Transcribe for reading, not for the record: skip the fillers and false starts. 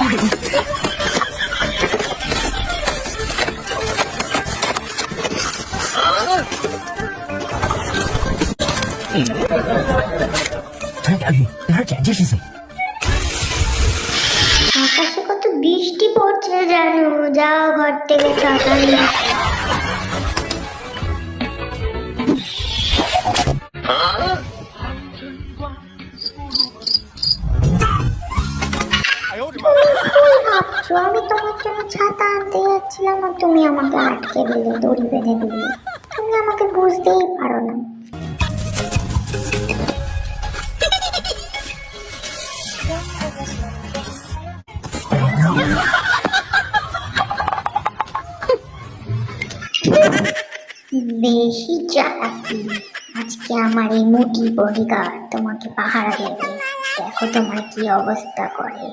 আকাশে কত বৃষ্টি পড়ছে জানো, যাও ঘর থেকে ছাতা নিয়ে। ভাবছো আমি তোমার জন্য ছাতা আনতে যাচ্ছিলাম আর তুমি আমাকে আটকে দিলে, দড়ি বেঁধে দিলে। তুমি আমাকে বুঝতেই পারো না। বেশি চালাকি। আজকে আমার এই মোটি বডিগার্ড তোমাকে পাহারা দেবে, দেখো তোমার কি অবস্থা করে।